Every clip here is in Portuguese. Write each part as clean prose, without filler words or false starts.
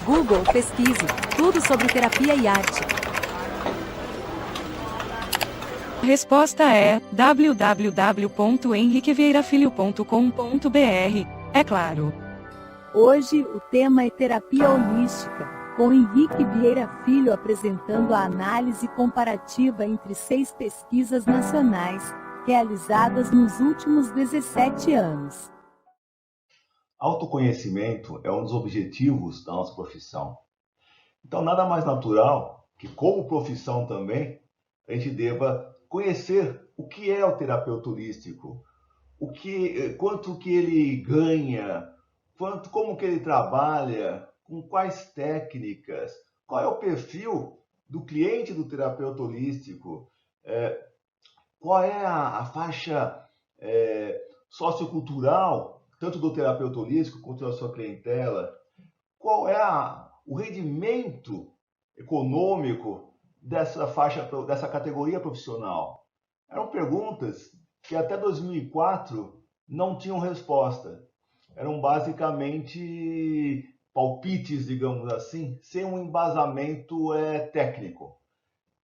Google, pesquise tudo sobre terapia e arte. A resposta é www.henriquevieirafilho.com.br, é claro. Hoje, o tema é terapia holística, com Henrique Vieira Filho apresentando a análise comparativa entre 6 pesquisas nacionais, realizadas nos últimos 17 anos. Autoconhecimento é um dos objetivos da nossa profissão. Então, nada mais natural que, como profissão também, a gente deva conhecer o que é o terapeuta holístico, quanto que ele ganha, como que ele trabalha, com quais técnicas, qual é o perfil do cliente do terapeuta holístico, qual é a faixa sociocultural, tanto do terapeuta holístico quanto da sua clientela, qual é o rendimento econômico dessa categoria profissional. Eram perguntas que até 2004 não tinham resposta. Eram basicamente palpites, digamos assim, sem um embasamento técnico.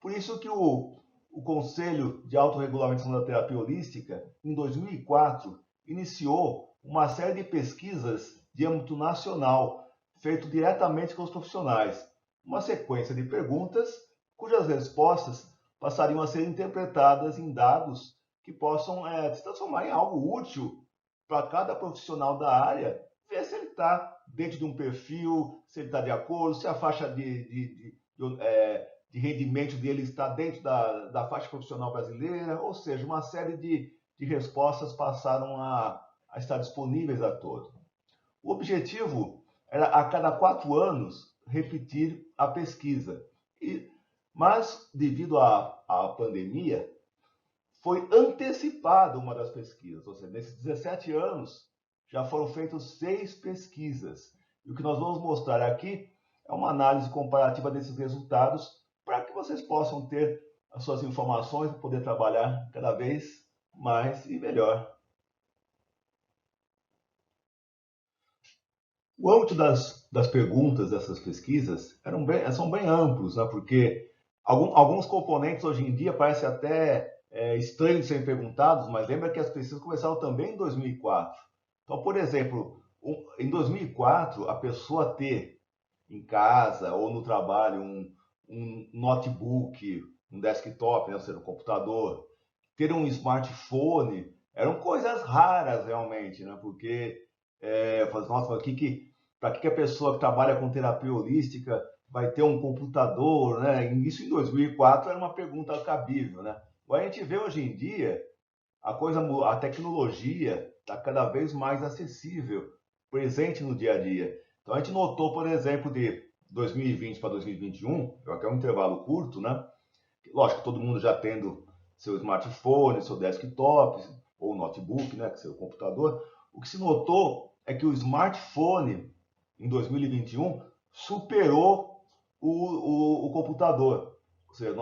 Por isso que o Conselho de Autorregulamentação da Terapia Holística, em 2004, iniciou uma série de pesquisas de âmbito nacional, feito diretamente com os profissionais. Uma sequência de perguntas cujas respostas passariam a ser interpretadas em dados que possam se transformar em algo útil para cada profissional da área, ver se ele está dentro de um perfil, se ele está de acordo, se a faixa de rendimento dele está dentro da faixa profissional brasileira, ou seja, uma série de respostas passaram a estar disponíveis a todos. O objetivo era, a cada 4 anos, repetir a pesquisa. Mas, devido à pandemia, foi antecipada uma das pesquisas. Ou seja, nesses 17 anos, já foram feitas 6 pesquisas. E o que nós vamos mostrar aqui é uma análise comparativa desses resultados para que vocês possam ter as suas informações e poder trabalhar cada vez mais e melhor. O âmbito das perguntas dessas pesquisas são bem amplos, né? Porque alguns componentes hoje em dia parecem até estranhos de serem perguntados, mas lembra que as pesquisas começaram também em 2004. Então, por exemplo, em 2004, a pessoa ter em casa ou no trabalho um notebook, um desktop, né? Ou seja, um computador, ter um smartphone, eram coisas raras realmente, né? Porque nossa, para que a pessoa que trabalha com terapia holística vai ter um computador, né? Isso em 2004 era uma pergunta cabível, né? Agora a gente vê hoje em dia a tecnologia está cada vez mais acessível, presente no dia a dia. Então a gente notou, por exemplo, de 2020 para 2021, até um intervalo curto, né? Lógico, todo mundo já tendo seu smartphone, seu desktop ou notebook, né? Que é seu computador. O que se notou é que o smartphone, em 2021, superou o computador. Ou seja,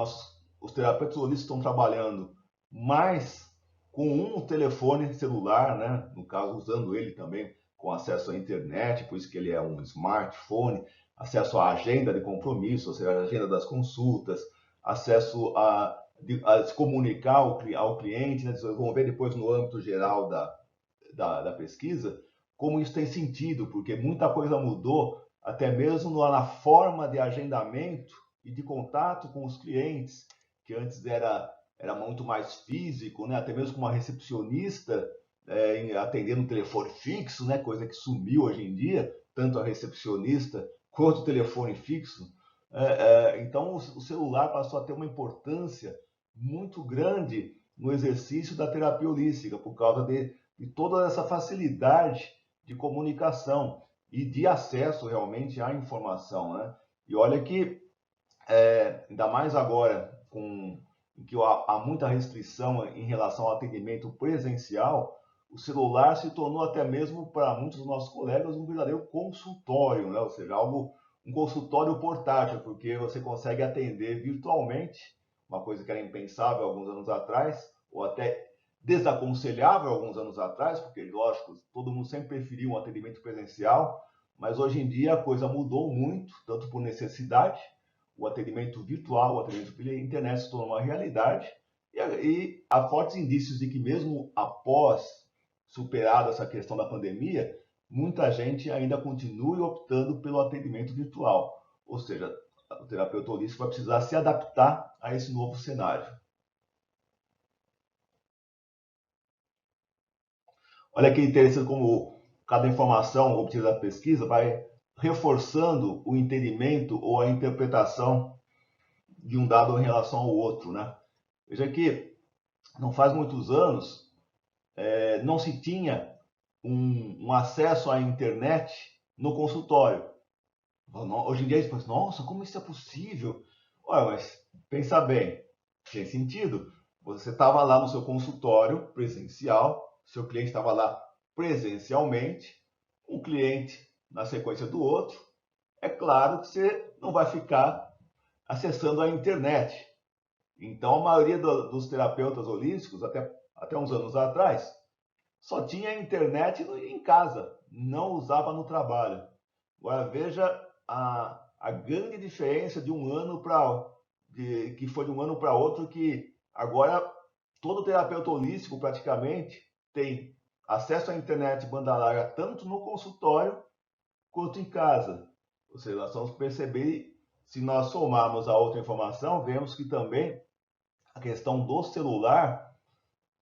os terapeutas holistas estão trabalhando mais com um telefone celular, né? No caso, usando ele também com acesso à internet, por isso que ele é um smartphone, acesso à agenda de compromisso, ou seja, a agenda das consultas, acesso a se comunicar ao cliente, né? Vamos ver depois no âmbito geral da pesquisa, como isso tem sentido, porque muita coisa mudou, até mesmo na forma de agendamento e de contato com os clientes, que antes era muito mais físico, né? Até mesmo com uma recepcionista atendendo um telefone fixo, né? Coisa que sumiu hoje em dia, tanto a recepcionista quanto o telefone fixo. Então, o celular passou a ter uma importância muito grande no exercício da terapia holística, por causa de toda essa facilidade de comunicação e de acesso realmente à informação, né? E olha que, ainda mais agora, em que há muita restrição em relação ao atendimento presencial, o celular se tornou até mesmo, para muitos dos nossos colegas, um verdadeiro consultório, né? Ou seja, um consultório portátil, porque você consegue atender virtualmente, uma coisa que era impensável alguns anos atrás, ou até desaconselhável alguns anos atrás, porque, lógico, todo mundo sempre preferiu um atendimento presencial, mas hoje em dia a coisa mudou muito, tanto por necessidade, o atendimento virtual, o atendimento pela internet se tornou uma realidade, e há fortes indícios de que mesmo após superada essa questão da pandemia, muita gente ainda continue optando pelo atendimento virtual, ou seja, o terapeuta holístico vai precisar se adaptar a esse novo cenário. Olha que interessante como cada informação obtida da pesquisa vai reforçando o entendimento ou a interpretação de um dado em relação ao outro, né? Veja que não faz muitos anos não se tinha um acesso à internet no consultório. Hoje em dia a gente pensa, nossa, como isso é possível? Olha, mas pensa bem, tem sentido. Você estava lá no seu consultório presencial, seu cliente estava lá presencialmente, um cliente na sequência do outro. É claro que você não vai ficar acessando a internet. Então, a maioria dos terapeutas holísticos, até uns anos atrás, só tinha internet em casa, não usava no trabalho. Agora, veja a grande diferença de um ano que foi de um ano para outro, que agora todo terapeuta holístico praticamente tem acesso à internet banda larga tanto no consultório quanto em casa. Ou seja, nós vamos perceber, se nós somarmos a outra informação, vemos que também a questão do celular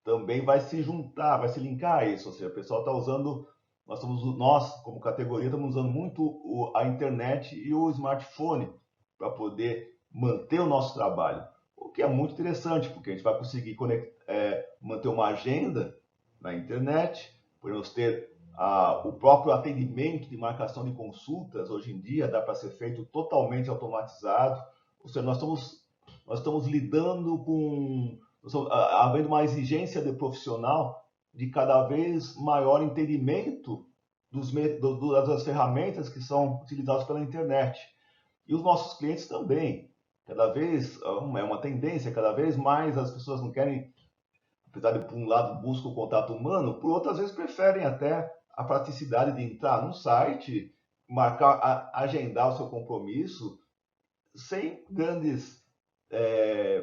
também vai se juntar, vai se linkar a isso. Ou seja, o pessoal está usando, nós como categoria, estamos usando muito a internet e o smartphone para poder manter o nosso trabalho. O que é muito interessante, porque a gente vai conseguir manter uma agenda na internet, podemos ter o próprio atendimento de marcação de consultas, hoje em dia, dá para ser feito totalmente automatizado. Ou seja, nós estamos lidando com havendo uma exigência de profissional de cada vez maior entendimento das ferramentas que são utilizadas pela internet. E os nossos clientes também. Cada vez, é uma tendência, cada vez mais as pessoas não querem, apesar de, por um lado, buscam o contato humano, por outras vezes preferem até a praticidade de entrar num site, agendar o seu compromisso, sem grandes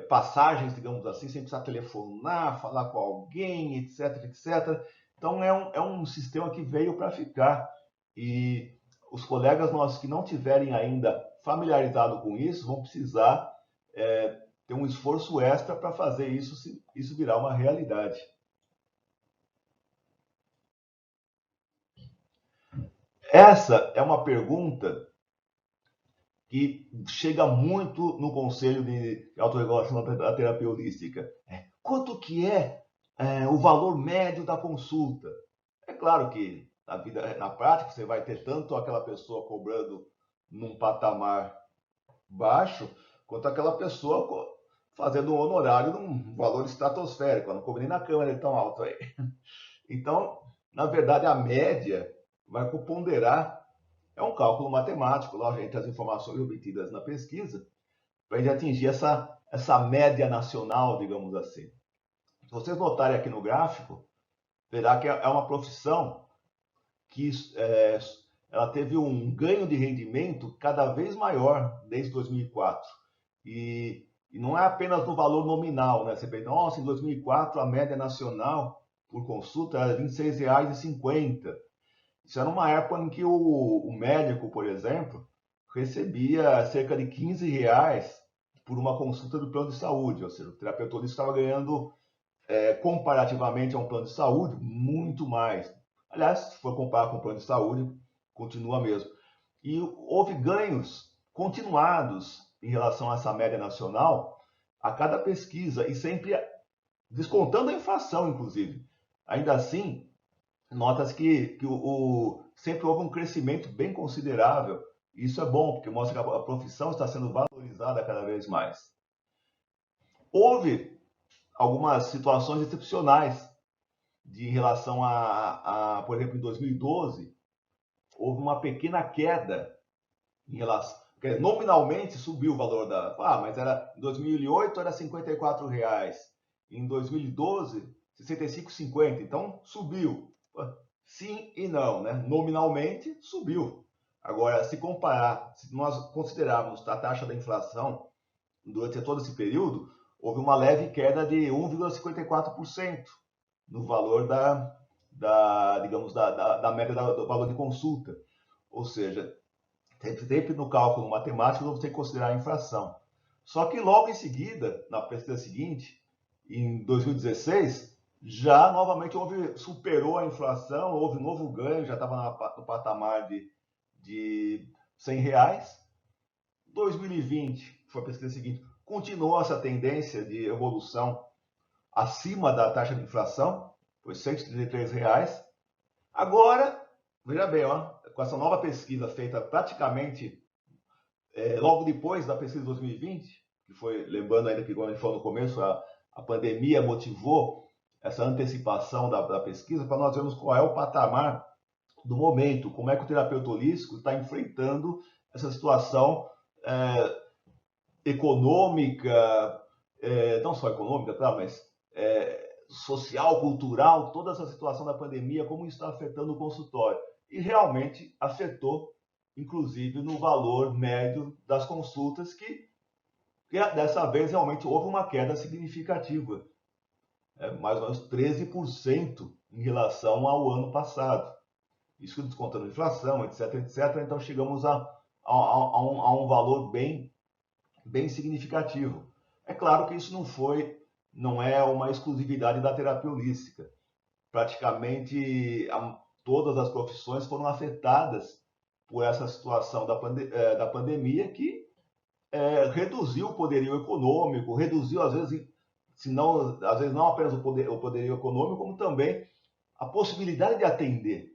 passagens, digamos assim, sem precisar telefonar, falar com alguém, etc, etc. Então é um sistema que veio para ficar. E os colegas nossos que não tiverem ainda familiarizado com isso vão precisar ter um esforço extra para fazer isso virar uma realidade. Essa é uma pergunta que chega muito no Conselho de Autorregulação da Terapia Holística. Quanto que é o valor médio da consulta? É claro que na prática você vai ter tanto aquela pessoa cobrando num patamar baixo, quanto aquela pessoa fazendo um honorário num valor estratosférico. Eu não cobrei na câmera ele tão alto aí. Então, na verdade, a média vai ponderar. É um cálculo matemático, lá, entre as informações obtidas na pesquisa, para a gente atingir essa média nacional, digamos assim. Se vocês notarem aqui no gráfico, verá que é uma profissão que ela teve um ganho de rendimento cada vez maior desde 2004. E não é apenas no valor nominal, né? Você pensa, nossa, em 2004 a média nacional por consulta era R$ 26,50. Isso era uma época em que o médico, por exemplo, recebia cerca de R$ 15 por uma consulta do plano de saúde. Ou seja, o terapeuta holístico estava ganhando, comparativamente a um plano de saúde, muito mais. Aliás, se for comparar com o plano de saúde, continua mesmo. E houve ganhos continuados em relação a essa média nacional a cada pesquisa, e sempre descontando a inflação, inclusive. Ainda assim, nota-se que sempre houve um crescimento bem considerável. E isso é bom, porque mostra que a profissão está sendo valorizada cada vez mais. Houve algumas situações excepcionais em relação por exemplo, em 2012, houve uma pequena queda em relação. Nominalmente subiu o valor mas em 2008 era R$ 54,00, em 2012 R$ 65,50, então subiu. Sim e não, né? Nominalmente subiu, Agora, se comparar, se nós considerarmos a taxa da inflação durante todo esse período, houve uma leve queda de 1,54% no valor digamos, da média do valor de consulta. Ou seja, sempre no cálculo matemático vamos ter que considerar a inflação. Só que logo em seguida, na pesquisa seguinte, em 2016, já novamente superou a inflação, houve um novo ganho, já estava no patamar de R$ 100. 2020, que foi a pesquisa seguinte, continuou essa tendência de evolução acima da taxa de inflação, foi R$ 133. Agora, veja bem, ó, com essa nova pesquisa feita praticamente logo depois da pesquisa de 2020, que foi, lembrando ainda que, como a gente falou no começo, a pandemia motivou essa antecipação da pesquisa, para nós vermos qual é o patamar do momento, como é que o terapeuta holístico está enfrentando essa situação econômica, não só econômica, tá, mas social, cultural, toda essa situação da pandemia, como isso está afetando o consultório. E realmente afetou, inclusive, no valor médio das consultas, que dessa vez realmente houve uma queda significativa, mais ou menos 13% em relação ao ano passado. Isso descontando inflação, etc, etc. Então chegamos a um valor bem significativo. É claro que isso não é uma exclusividade da terapia holística. Praticamente todas as profissões foram afetadas por essa situação da pandemia, que reduziu o poderio econômico, reduziu, às vezes não apenas o poderio econômico, como também a possibilidade de atender.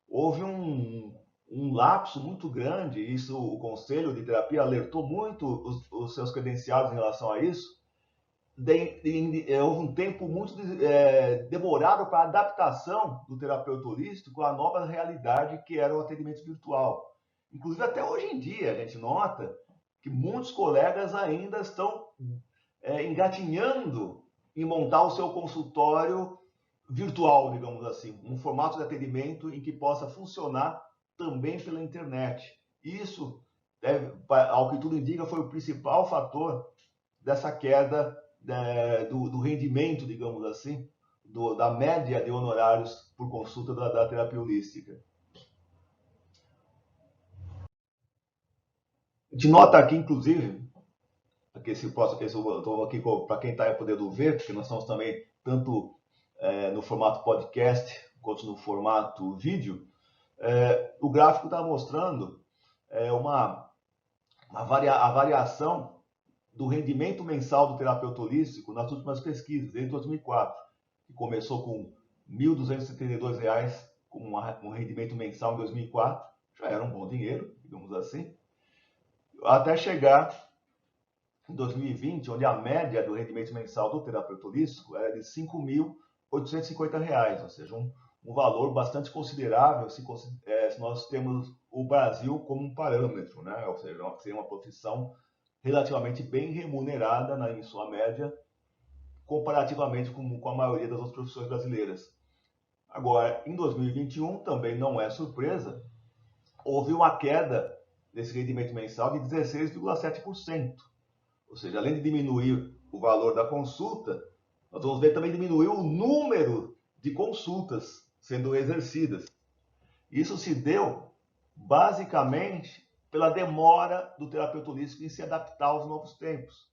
Houve um lapso muito grande, isso o Conselho de Terapia alertou muito os seus credenciados em relação a isso. Houve um tempo muito demorado para a adaptação do terapeuta holístico à nova realidade que era o atendimento virtual. Inclusive, até hoje em dia, a gente nota que muitos colegas ainda estão engatinhando em montar o seu consultório virtual, digamos assim, um formato de atendimento em que possa funcionar também pela internet. Isso, ao que tudo indica, foi o principal fator dessa queda do rendimento, digamos assim, da média de honorários por consulta da terapia holística. A gente nota aqui, inclusive, que eu estou aqui para quem está podendo ver, porque nós estamos também tanto no formato podcast quanto no formato vídeo. O gráfico está mostrando a variação do rendimento mensal do terapeuta holístico nas últimas pesquisas, desde 2004, que começou com R$ 1.272 com um rendimento mensal em 2004, já era um bom dinheiro, digamos assim, até chegar em 2020, onde a média do rendimento mensal do terapeuta holístico era de R$ 5.850, ou seja, um valor bastante considerável se nós temos o Brasil como um parâmetro, né? Ou seja, seria uma profissão relativamente bem remunerada em sua média, comparativamente com a maioria das outras profissões brasileiras. Agora, em 2021, também não é surpresa, houve uma queda desse rendimento mensal de 16,7%. Ou seja, além de diminuir o valor da consulta, nós vamos ver também diminuir o número de consultas sendo exercidas. Isso se deu, basicamente, pela demora do terapeuta holístico em se adaptar aos novos tempos.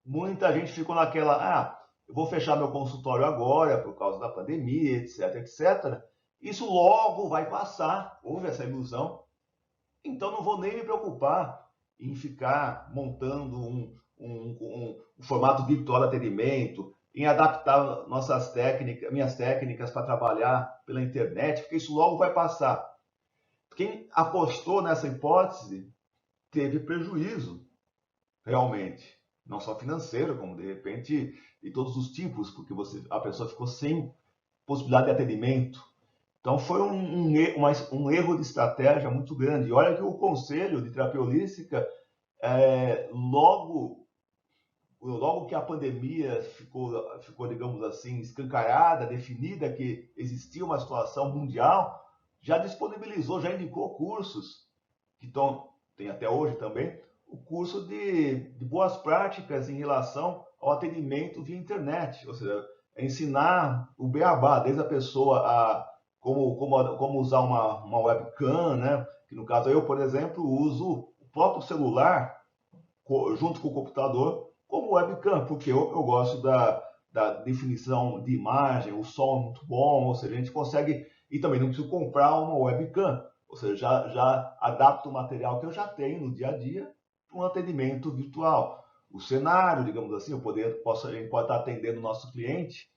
Muita gente ficou naquela, eu vou fechar meu consultório agora por causa da pandemia, etc, etc. Isso logo vai passar, houve essa ilusão. Então não vou nem me preocupar em ficar montando um formato virtual de atendimento, em adaptar minhas técnicas para trabalhar pela internet, porque isso logo vai passar. Quem apostou nessa hipótese teve prejuízo, realmente. Não só financeiro, como de repente de todos os tipos, porque a pessoa ficou sem possibilidade de atendimento. Então foi um erro de estratégia muito grande. E olha que o Conselho de Terapia Holística, logo que a pandemia ficou, digamos assim, escancarada, definida que existia uma situação mundial, já disponibilizou, já indicou cursos que tem até hoje também, o curso de boas práticas em relação ao atendimento via internet, ou seja, ensinar o beabá, desde a pessoa a como usar uma webcam, né? Que no caso eu, por exemplo, uso o próprio celular junto com o computador como webcam, porque eu gosto da definição de imagem, o som é muito bom, ou seja, a gente consegue, e também não preciso comprar uma webcam, ou seja, já adapto o material que eu já tenho no dia a dia para um atendimento virtual. O cenário, digamos assim, a gente pode estar atendendo o nosso cliente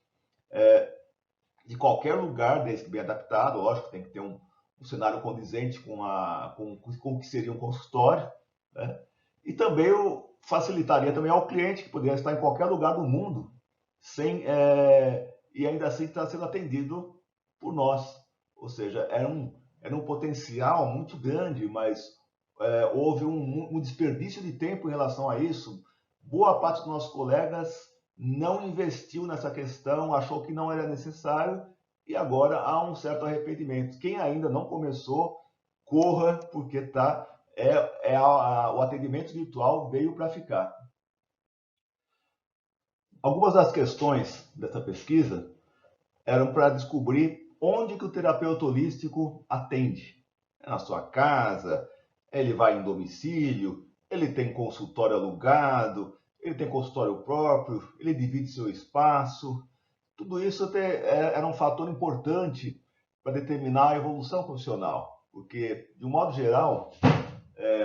de qualquer lugar, desde que bem adaptado, lógico, tem que ter um cenário condizente com o que seria um consultório, né? E também facilitaria também ao cliente que poderia estar em qualquer lugar do mundo e ainda assim estar sendo atendido por nós. Ou seja, era um potencial muito grande, mas houve um desperdício de tempo em relação a isso. Boa parte dos nossos colegas não investiu nessa questão, achou que não era necessário e agora há um certo arrependimento. Quem ainda não começou, corra, porque o atendimento virtual veio para ficar. Algumas das questões dessa pesquisa eram para descobrir onde que o terapeuta holístico atende. É na sua casa, ele vai em domicílio, ele tem consultório alugado, ele tem consultório próprio, ele divide seu espaço. Tudo isso era um fator importante para determinar a evolução profissional, porque, de um modo geral,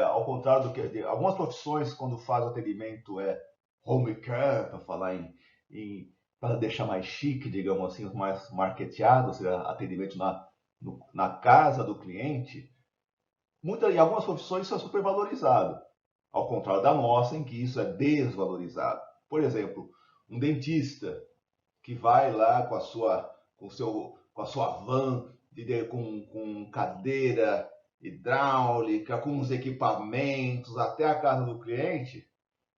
ao contrário do que algumas profissões, quando faz o atendimento home care, para falar para deixar mais chique, digamos assim, mais marketeado, ou seja, atendimento na casa do cliente, em algumas profissões isso é supervalorizado, ao contrário da nossa, em que isso é desvalorizado. Por exemplo, um dentista que vai lá com a sua van, com cadeira hidráulica, com os equipamentos, até a casa do cliente,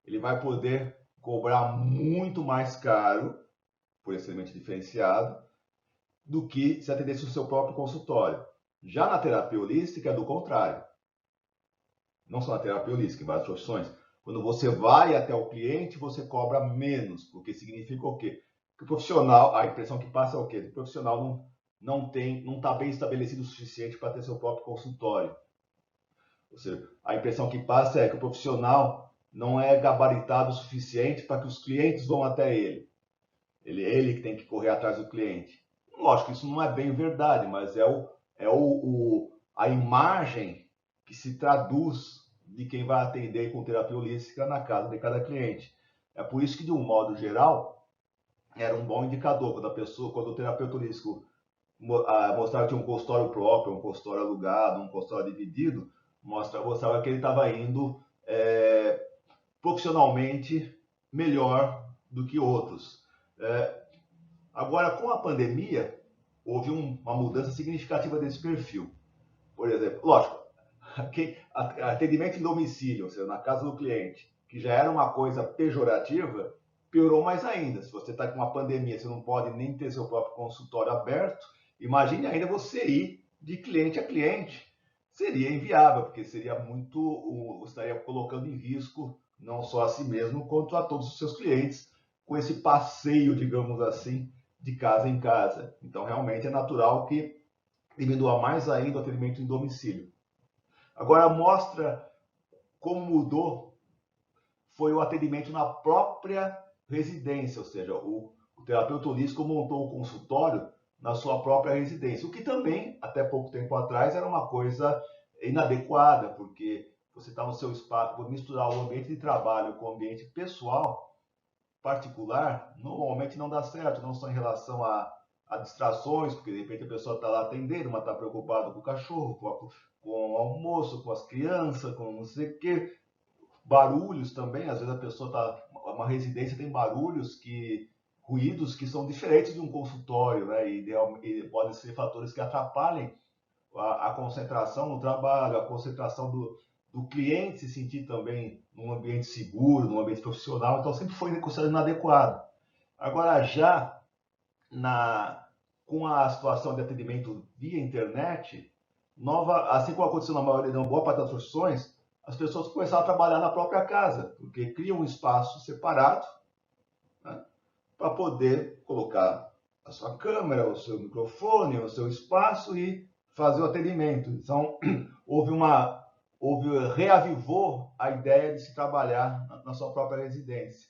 ele vai poder cobrar muito mais caro, por esse elemento diferenciado, do que se atendesse o seu próprio consultório. Já na terapia holística é do contrário. Não só na terapia holística, em várias profissões. Quando você vai até o cliente, você cobra menos, porque significa o quê? Que o profissional, a impressão que passa é o quê? O profissional não está bem estabelecido o suficiente para ter seu próprio consultório. Ou seja, a impressão que passa é que o profissional não é gabaritado o suficiente para que os clientes vão até ele. Ele que tem que correr atrás do cliente. Lógico, isso não é bem verdade, mas a imagem que se traduz de quem vai atender com terapia holística na casa de cada cliente. É por isso que, de um modo geral, era um bom indicador quando o terapeuta holístico mostrava que tinha um consultório próprio, um consultório alugado, um consultório dividido, mostrava que ele estava indo profissionalmente melhor do que outros. Agora, com a pandemia, houve uma mudança significativa desse perfil. Por exemplo, lógico, atendimento em domicílio, ou seja, na casa do cliente, que já era uma coisa pejorativa, piorou mais ainda. Se você está com uma pandemia, você não pode nem ter seu próprio consultório aberto, imagine ainda você ir de cliente a cliente. Seria inviável, porque você estaria colocando em risco não só a si mesmo, quanto a todos os seus clientes, com esse passeio, digamos assim, de casa em casa. Então, realmente é natural que diminua mais ainda o atendimento em domicílio. Agora, mostra como mudou foi o atendimento na própria residência, ou seja, o terapeuta holístico montou o consultório na sua própria residência, o que também, até pouco tempo atrás, era uma coisa inadequada, porque você está no seu espaço, misturar o ambiente de trabalho com o ambiente pessoal, particular, normalmente não dá certo, não só em relação a distrações, porque de repente a pessoa está lá atendendo, mas está preocupada com o cachorro, com o almoço, com as crianças, com não sei o quê. Barulhos também, às vezes a pessoa uma residência tem ruídos que são diferentes de um consultório, né? E podem ser fatores que atrapalhem a concentração no trabalho, a concentração do cliente se sentir também num ambiente seguro, num ambiente profissional, então sempre foi considerado inadequado. Agora, com a situação de atendimento via internet, assim como aconteceu na maioria, na boa parte das profissões, as pessoas começaram a trabalhar na própria casa, porque criam um espaço separado, né, para poder colocar a sua câmera, o seu microfone, o seu espaço e fazer o atendimento. Então, reavivou a ideia de se trabalhar na sua própria residência.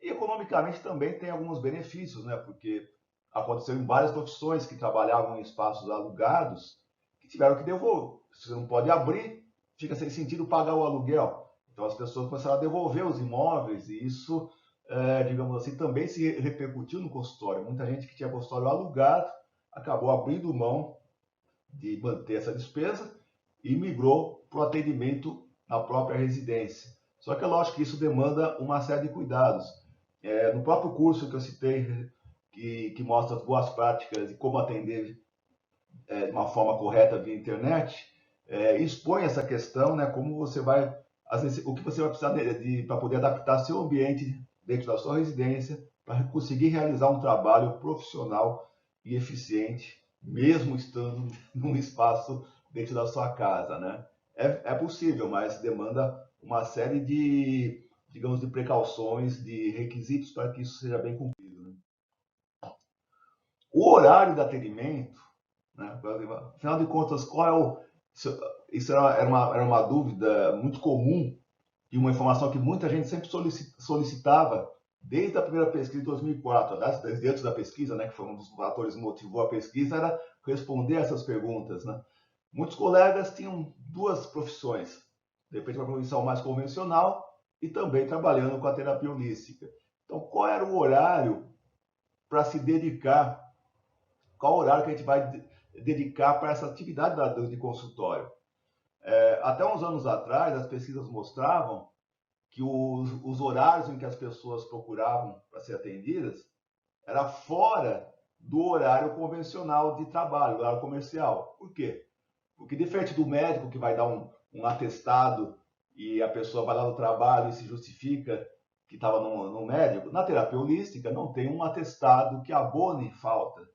E economicamente também tem alguns benefícios, né? Porque aconteceu em várias profissões que trabalhavam em espaços alugados que tiveram que devolver. Você não pode abrir, fica sem sentido pagar o aluguel. Então as pessoas começaram a devolver os imóveis e isso, digamos assim, também se repercutiu no consultório. Muita gente que tinha consultório alugado acabou abrindo mão de manter essa despesa e migrou para o atendimento na própria residência. Só que é lógico que isso demanda uma série de cuidados. No próprio curso que eu citei, que mostra as boas práticas e como atender de uma forma correta via internet, expõe essa questão, né, como você vai, o que você vai precisar para poder adaptar seu ambiente dentro da sua residência para conseguir realizar um trabalho profissional e eficiente, mesmo estando num espaço dentro da sua casa, né? É possível, mas demanda uma série de, digamos, de precauções, de requisitos para que isso seja bem cumprido, né? O horário de atendimento, né? Afinal de contas, qual é o... Isso era uma dúvida muito comum e uma informação que muita gente sempre solicitava desde a primeira pesquisa de 2004, desde antes da pesquisa, né, que foi um dos fatores que motivou a pesquisa, era responder essas perguntas, né? Muitos colegas tinham duas profissões, de repente uma profissão mais convencional e também trabalhando com a terapia holística. Então, qual era o horário para se dedicar? Qual horário que a gente vai dedicar para essa atividade de consultório? Até uns anos atrás, as pesquisas mostravam que os horários em que as pessoas procuravam para ser atendidas era fora do horário convencional de trabalho, horário comercial. Por quê? Porque diferente do médico que vai dar um atestado e a pessoa vai lá no trabalho e se justifica que estava no médico, na terapia holística não tem um atestado que abone falta.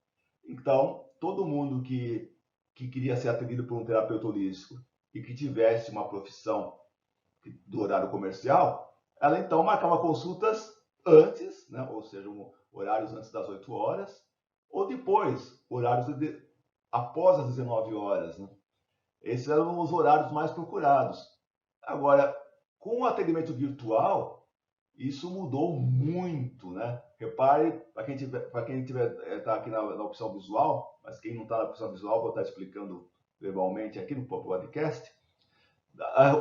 Então, todo mundo que queria ser atendido por um terapeuta holístico e que tivesse uma profissão do horário comercial, ela então marcava consultas antes, né, ou seja, horários antes das 8 horas, ou depois, horários após as 19 horas. Né? Esses eram os horários mais procurados. Agora, com o atendimento virtual, isso mudou muito, né? Repare, para quem está aqui na opção visual, mas quem não está na opção visual, vou estar explicando verbalmente aqui no podcast,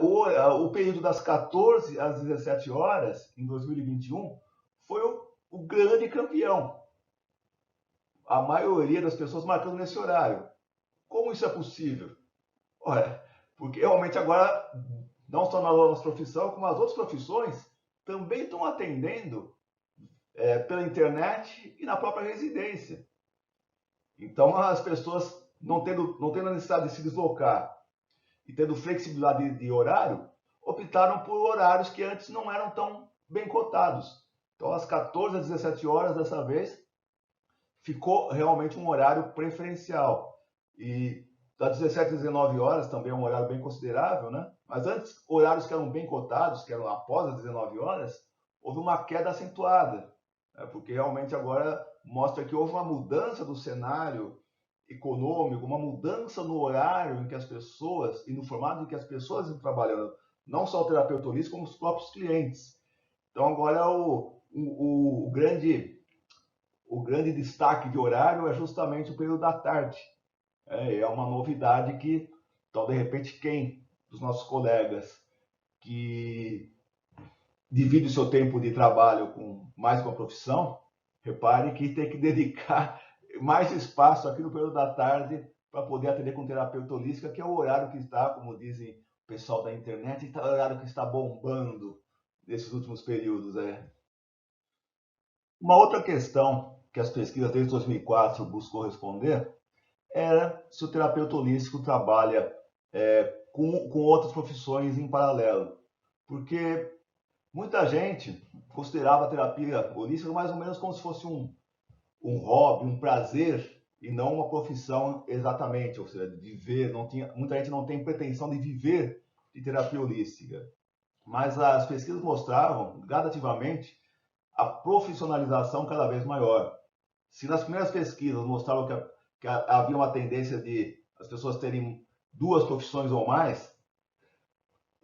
o período das 14 às 17 horas, em 2021, foi o grande campeão. A maioria das pessoas marcando nesse horário. Como isso é possível? Olha, porque realmente agora, não só na nossa profissão, como as outras profissões, também estão atendendo pela internet e na própria residência. Então, as pessoas não tendo a necessidade de se deslocar e tendo flexibilidade de horário, optaram por horários que antes não eram tão bem cotados. Então, às 14 às 17 horas, dessa vez, ficou realmente um horário preferencial. E das 17 às 19 horas também é um horário bem considerável, né? Mas antes, horários que eram bem cotados, que eram após as 19 horas, houve uma queda acentuada, né? Porque realmente agora mostra que houve uma mudança do cenário econômico, uma mudança no horário em que as pessoas, e no formato em que as pessoas estão trabalhando, não só o terapeuta holístico, como os próprios clientes. Então agora o grande destaque de horário é justamente o período da tarde. É uma novidade que, então, de repente, quem dos nossos colegas que divide o seu tempo de trabalho mais com a profissão, repare que tem que dedicar mais espaço aqui no período da tarde para poder atender com terapeuta holística, que é o horário que está, como dizem o pessoal da internet, é o horário que está bombando nesses últimos períodos. Uma outra questão que as pesquisas desde 2004 buscou responder era se o terapeuta holístico trabalha com outras profissões em paralelo. Porque muita gente considerava a terapia holística mais ou menos como se fosse um hobby, um prazer e não uma profissão exatamente, ou seja, de viver, muita gente não tem pretensão de viver de terapia holística. Mas as pesquisas mostravam, gradativamente, a profissionalização cada vez maior. Se nas primeiras pesquisas mostravam que havia uma tendência de as pessoas terem duas profissões ou mais,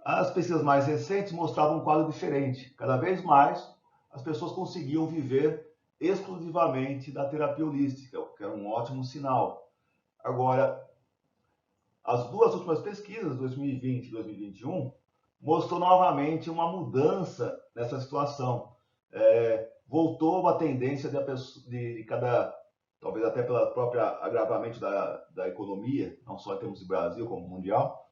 as pesquisas mais recentes mostravam um quadro diferente. Cada vez mais, as pessoas conseguiam viver exclusivamente da terapia holística, o que era um ótimo sinal. Agora, as duas últimas pesquisas, 2020 e 2021, mostrou novamente uma mudança nessa situação. Voltou a tendência de cada, talvez até pelo próprio agravamento da economia, não só em termos de Brasil como mundial,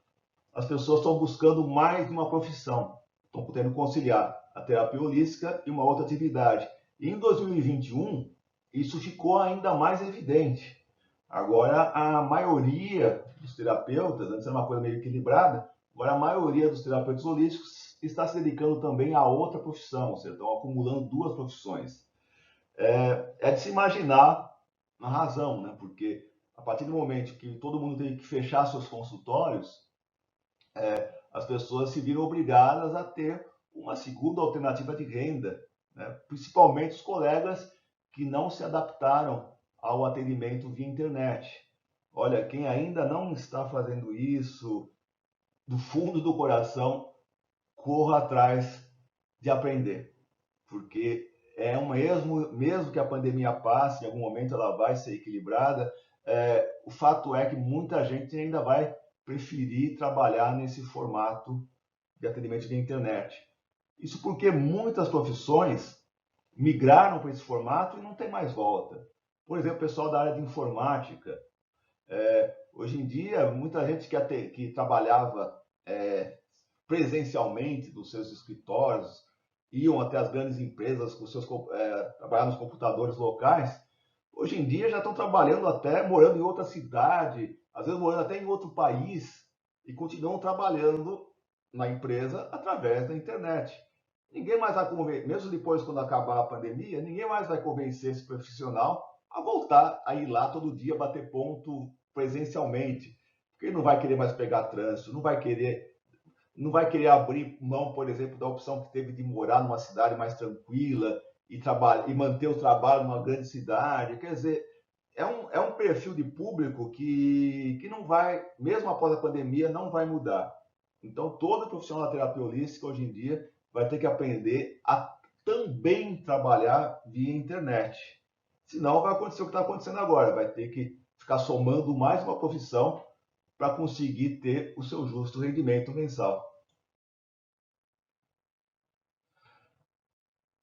as pessoas estão buscando mais de uma profissão, estão podendo conciliar a terapia holística e uma outra atividade. E em 2021, isso ficou ainda mais evidente. Agora, a maioria dos terapeutas, antes era uma coisa meio equilibrada, agora a maioria dos terapeutas holísticos está se dedicando também a outra profissão, ou seja, estão acumulando duas profissões. É de se imaginar na razão, né? Porque a partir do momento que todo mundo teve que fechar seus consultórios, as pessoas se viram obrigadas a ter uma segunda alternativa de renda, né? Principalmente os colegas que não se adaptaram ao atendimento via internet. Olha, quem ainda não está fazendo isso, do fundo do coração, corra atrás de aprender, porque mesmo que a pandemia passe, em algum momento ela vai ser equilibrada, o fato é que muita gente ainda vai preferir trabalhar nesse formato de atendimento via internet. Isso porque muitas profissões migraram para esse formato e não tem mais volta. Por exemplo, o pessoal da área de informática. Hoje em dia, muita gente que trabalhava presencialmente nos seus escritórios, iam até as grandes empresas trabalhar nos computadores locais, hoje em dia já estão trabalhando até morando em outra cidade, às vezes morando até em outro país, e continuam trabalhando na empresa através da internet. Ninguém mais vai convencer, mesmo depois quando acabar a pandemia, ninguém mais vai convencer esse profissional a voltar a ir lá todo dia bater ponto presencialmente, porque ele não vai querer mais pegar trânsito, não vai querer abrir mão, por exemplo, da opção que teve de morar numa cidade mais tranquila e manter o trabalho numa grande cidade. Quer dizer, é um perfil de público que não vai, mesmo após a pandemia, não vai mudar. Então, todo profissional da terapia holística, hoje em dia, vai ter que aprender a também trabalhar via internet. Senão, vai acontecer o que está acontecendo agora. Vai ter que ficar somando mais uma profissão para conseguir ter o seu justo rendimento mensal.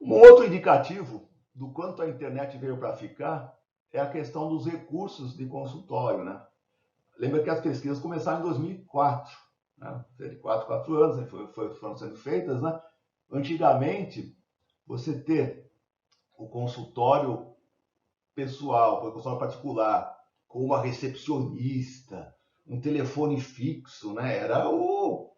Um outro indicativo do quanto a internet veio para ficar é a questão dos recursos de consultório, né? Lembra que as pesquisas começaram em 2004, né? De 4 anos foram sendo feitas, né? Antigamente, você ter o consultório pessoal, o consultório particular, com uma recepcionista, um telefone fixo, né? Era o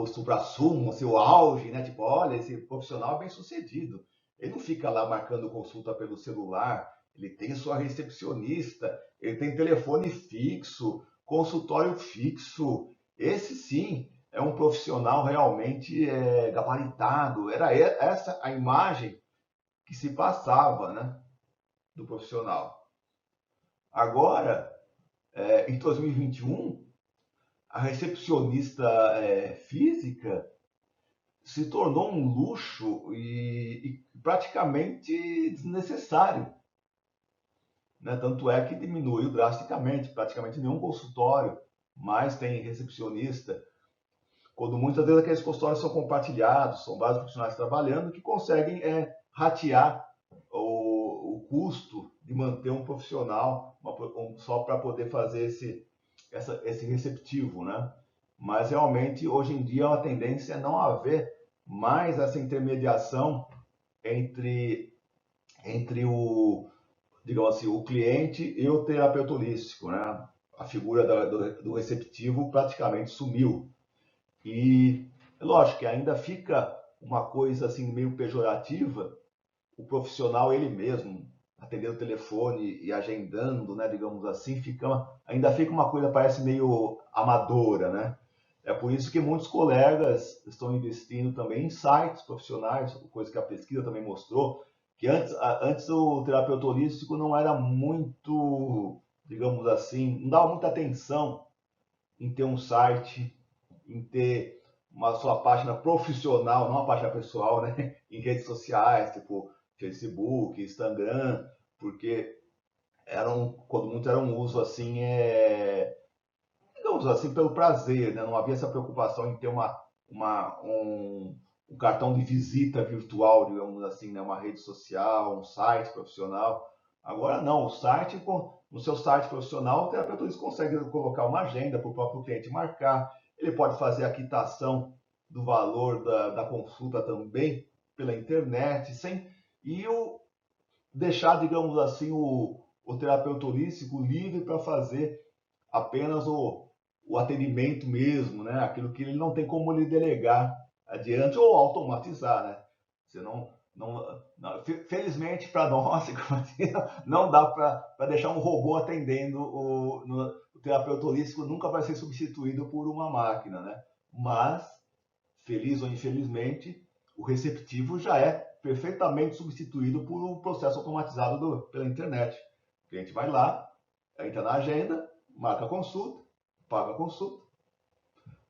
supra-sumo, o seu auge, né? Tipo, olha, esse profissional é bem sucedido. Ele não fica lá marcando consulta pelo celular, ele tem sua recepcionista, ele tem telefone fixo, consultório fixo. Esse sim é um profissional realmente gabaritado. Era essa a imagem que se passava, né, do profissional. Agora, em 2021, a recepcionista física se tornou um luxo e praticamente desnecessário, né? Tanto é que diminuiu drasticamente, praticamente nenhum consultório mais tem recepcionista, quando muitas vezes aqueles consultórios são compartilhados, são vários profissionais trabalhando que conseguem ratear o custo de manter um profissional só para poder fazer esse receptivo, né? Mas realmente hoje em dia a tendência é não haver mais essa intermediação entre digamos assim, o cliente e o terapeuta holístico, né? A figura do receptivo praticamente sumiu. E é lógico que ainda fica uma coisa assim meio pejorativa, o profissional ele mesmo atendendo o telefone e agendando, né, digamos assim, ainda fica uma coisa, parece meio amadora, né? É por isso que muitos colegas estão investindo também em sites profissionais, coisa que a pesquisa também mostrou, que antes o terapeuta holístico não era muito, digamos assim, não dava muita atenção em ter um site, em ter uma sua página profissional, não uma página pessoal, né? Em redes sociais, tipo Facebook, Instagram, porque quando muito era um uso assim, digamos assim, pelo prazer, né? Não havia essa preocupação em ter um cartão de visita virtual, digamos assim, né? Uma rede social, um site profissional. Agora não, no seu site profissional, o terapeuta consegue colocar uma agenda para o próprio cliente marcar, ele pode fazer a quitação do valor da consulta também pela internet, deixar, digamos assim, o terapeuta holístico livre para fazer apenas o atendimento mesmo, né? Aquilo que ele não tem como ele delegar adiante ou automatizar, né? Você felizmente para nós, não dá para deixar um robô atendendo o terapeuta holístico, nunca vai ser substituído por uma máquina, né? Mas, feliz ou infelizmente, o receptivo já é perfeitamente substituído por um processo automatizado pela internet. O cliente vai lá, entra na agenda, marca a consulta, paga a consulta,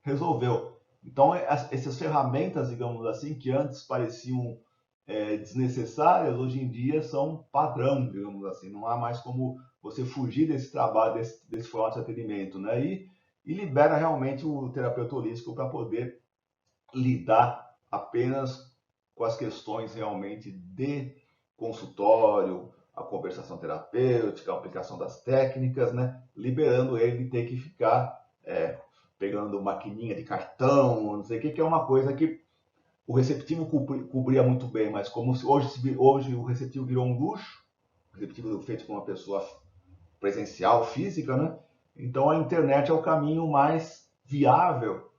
resolveu. Então, essas ferramentas, digamos assim, que antes pareciam desnecessárias, hoje em dia são padrão, digamos assim. Não há mais como você fugir desse trabalho, desse formato de atendimento, né? E libera realmente o terapeuta holístico para poder lidar apenas com as questões realmente de consultório, a conversação terapêutica, a aplicação das técnicas, né? Liberando ele de ter que ficar pegando maquininha de cartão, não sei o que é uma coisa que o receptivo cobria muito bem, mas como hoje o receptivo virou um luxo, o receptivo feito por uma pessoa presencial, física, né? Então a internet é o caminho mais viável,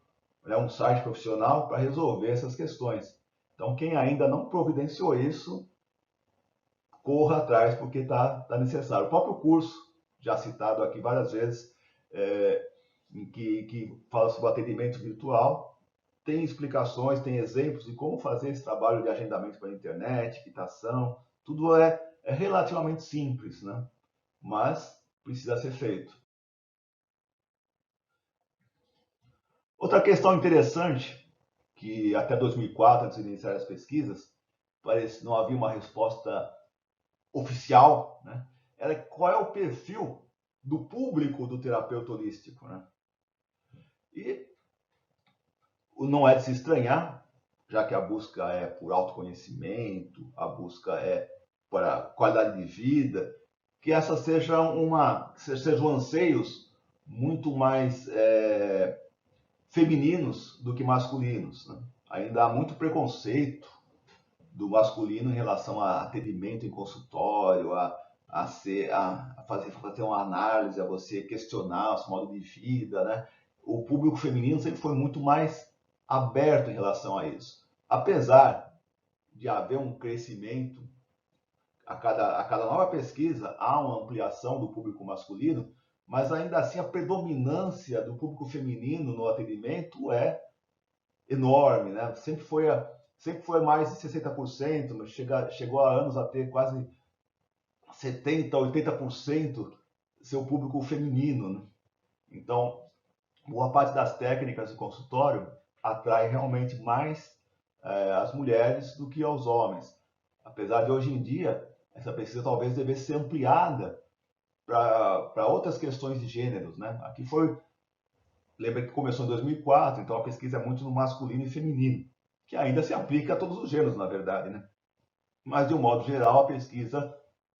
né? Um site profissional para resolver essas questões. Então quem ainda não providenciou isso, corra atrás porque está necessário. O próprio curso, já citado aqui várias vezes, que fala sobre atendimento virtual, tem explicações, tem exemplos de como fazer esse trabalho de agendamento pela internet, quitação, tudo é relativamente simples, né? Mas precisa ser feito. Outra questão interessante, que até 2004, antes de iniciar as pesquisas, não havia uma resposta oficial, né? Era qual é o perfil do público do terapeuta holístico, né? E não é de se estranhar, já que a busca é por autoconhecimento, a busca é para qualidade de vida, que essas sejam anseios muito mais femininos do que masculinos, né? Ainda há muito preconceito do masculino em relação a atendimento em consultório, a fazer uma análise, a você questionar o seu modo de vida, né? O público feminino sempre foi muito mais aberto em relação a isso. Apesar de haver um crescimento, a cada nova pesquisa há uma ampliação do público masculino, mas ainda assim a predominância do público feminino no atendimento é enorme, né? Sempre foi mais de 60%, mas chegou há anos a ter quase 70%, 80% seu público feminino, né? Então, boa parte das técnicas de consultório atrai realmente mais as mulheres do que aos homens. Apesar de hoje em dia, essa pesquisa talvez devesse ser ampliada para outras questões de gêneros, né? Lembra que começou em 2004, então a pesquisa é muito no masculino e feminino, que ainda se aplica a todos os gêneros, na verdade, né? Mas, de um modo geral, a pesquisa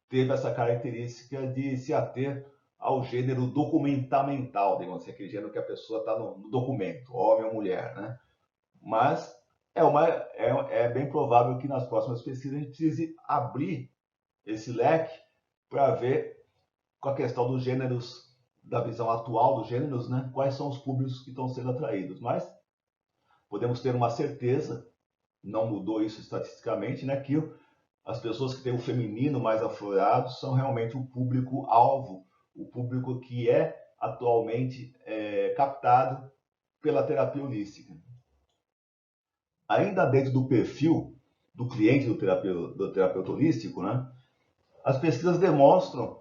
teve essa característica de se ater ao gênero documentamental, digamos assim, aquele gênero que a pessoa está no documento, homem ou mulher, né? Mas é bem provável que nas próximas pesquisas a gente precise abrir esse leque para ver com a questão dos gêneros, da visão atual dos gêneros, né? Quais são os públicos que estão sendo atraídos. Mas podemos ter uma certeza, não mudou isso estatisticamente, né? Que as pessoas que têm o feminino mais aflorado são realmente o público-alvo, o público que é atualmente captado pela terapia holística. Ainda dentro do perfil do cliente do terapeuta holístico, né, as pesquisas demonstram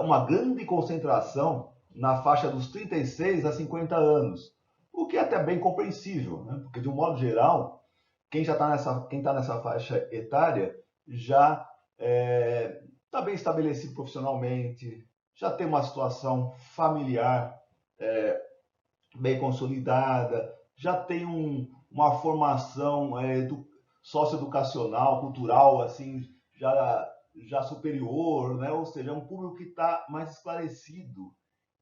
uma grande concentração na faixa dos 36 a 50 anos, o que é até bem compreensível, né? Porque, de um modo geral, quem tá nessa faixa etária já está bem estabelecido profissionalmente, já tem uma situação familiar bem consolidada, já tem uma formação socioeducacional, cultural, assim, já superior, né? Ou seja, é um público que está mais esclarecido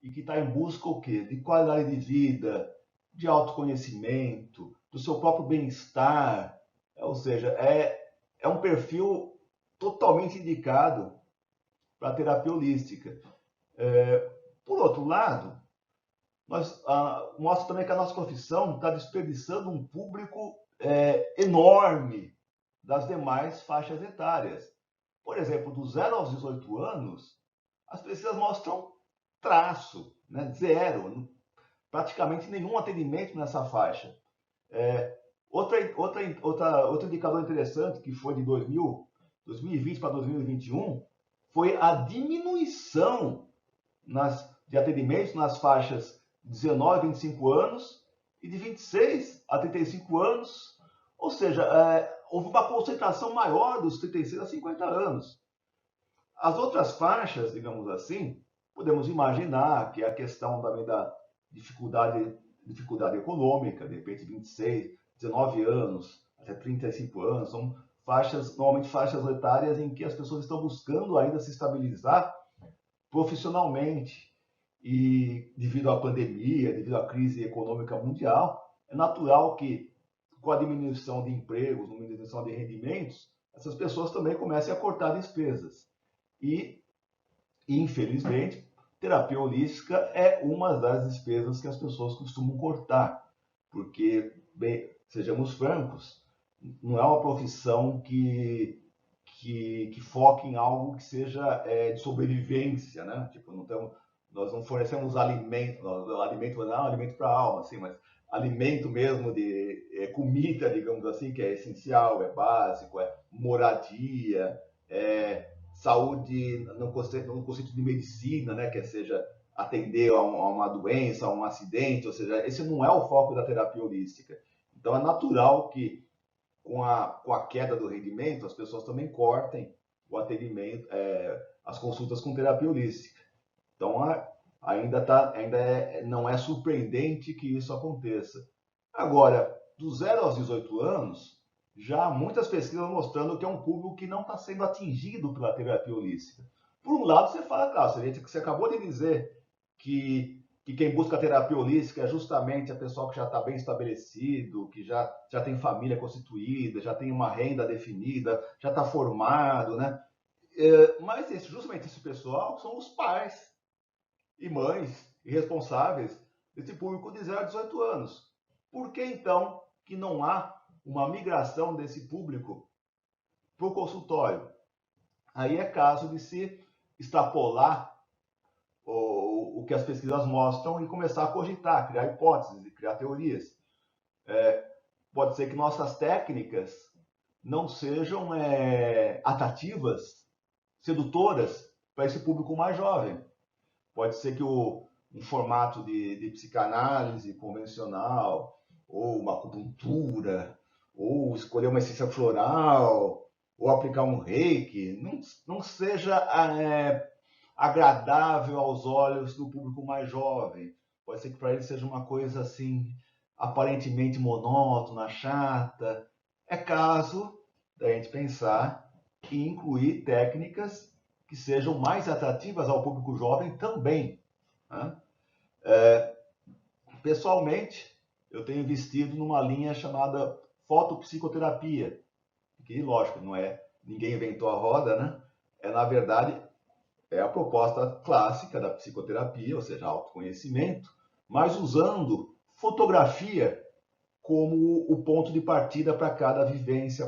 e que está em busca o quê? De qualidade de vida, de autoconhecimento, do seu próprio bem-estar. Ou seja, é um perfil totalmente indicado para a terapia holística. Por outro lado, mostra também que a nossa profissão está desperdiçando um público enorme das demais faixas etárias. Por exemplo, do 0 aos 18 anos, as pesquisas mostram traço, né? Zero, praticamente nenhum atendimento nessa faixa. Outro indicador interessante, que foi de 2020 para 2021, foi a diminuição de atendimentos nas faixas 19 a 25 anos e de 26 a 35 anos, ou seja, houve uma concentração maior dos 36 a 50 anos. As outras faixas, digamos assim, podemos imaginar que a questão também da dificuldade econômica, de repente 26, 19 anos, até 35 anos, são normalmente faixas etárias em que as pessoas estão buscando ainda se estabilizar profissionalmente. E devido à pandemia, devido à crise econômica mundial, é natural que, com a diminuição de empregos, com a diminuição de rendimentos, essas pessoas também comecem a cortar despesas. E, infelizmente, terapia holística é uma das despesas que as pessoas costumam cortar, porque, bem, sejamos francos, não é uma profissão que foque em algo que seja de sobrevivência, né? Tipo, nós não fornecemos alimento, alimento para a alma, assim, mas alimento mesmo de comida, digamos assim, que é essencial, é básico, é moradia, saúde no conceito de medicina, né, que seja atender a uma doença, a um acidente, ou seja, esse não é o foco da terapia holística. Então é natural que com a queda do rendimento as pessoas também cortem o atendimento, as consultas com terapia holística. Então não é surpreendente que isso aconteça. Agora, do 0 aos 18 anos, já há muitas pesquisas mostrando que é um público que não está sendo atingido pela terapia holística. Por um lado, você fala, claro, você acabou de dizer que quem busca terapia holística é justamente a pessoa que já está bem estabelecido, que já tem família constituída, já tem uma renda definida, já está formado, né? Mas justamente esse pessoal são os pais e mães e responsáveis desse público de 0 a 18 anos. Por que, então, que não há uma migração desse público para o consultório? Aí é caso de se extrapolar o que as pesquisas mostram e começar a cogitar, criar hipóteses e criar teorias. Pode ser que nossas técnicas não sejam atrativas, sedutoras para esse público mais jovem. Pode ser que um formato de psicanálise convencional, ou uma acupuntura, ou escolher uma essência floral, ou aplicar um reiki, não seja agradável aos olhos do público mais jovem. Pode ser que para ele seja uma coisa assim, aparentemente monótona, chata. É caso da gente pensar em incluir técnicas que sejam mais atrativas ao público jovem também. Né? Pessoalmente, eu tenho investido numa linha chamada fotopsicoterapia, que, lógico, não é ninguém inventou a roda, né? Na verdade, é a proposta clássica da psicoterapia, ou seja, autoconhecimento, mas usando fotografia como o ponto de partida para cada vivência,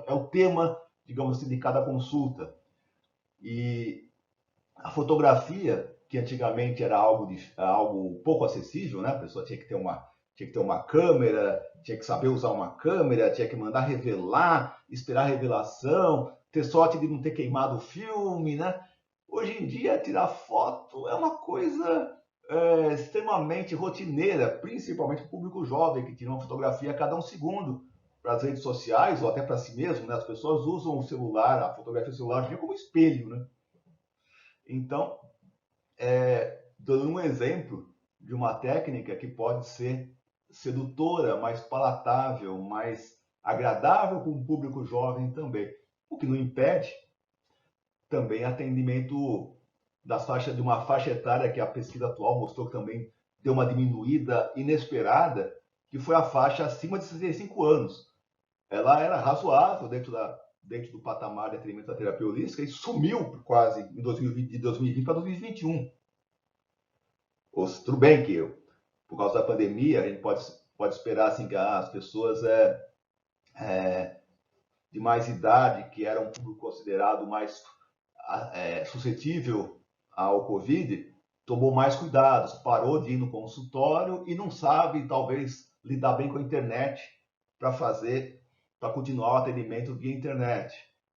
é o tema digamos assim, de cada consulta. E a fotografia, que antigamente era algo pouco acessível, né? A pessoa tinha que ter uma câmera, tinha que saber usar uma câmera, tinha que mandar revelar, esperar a revelação, ter sorte de não ter queimado o filme, né? Hoje em dia, tirar foto é uma coisa extremamente rotineira, principalmente para o público jovem, que tira uma fotografia a cada um segundo para as redes sociais ou até para si mesmo, né? As pessoas usam o celular, a fotografia celular como espelho, né? Então, dando um exemplo de uma técnica que pode ser sedutora, mais palatável, mais agradável para um público jovem também. O que não impede também atendimento de uma faixa etária que a pesquisa atual mostrou que também deu uma diminuída inesperada, que foi a faixa acima de 65 anos. Ela era razoável dentro do patamar de atendimento da terapia holística e sumiu quase em 2020 para 2021. Tudo bem que por causa da pandemia a gente pode esperar assim, que as pessoas de mais idade, que era um público considerado mais suscetível ao Covid, tomou mais cuidados, parou de ir no consultório e não sabe, talvez, lidar bem com a internet para continuar o atendimento via internet.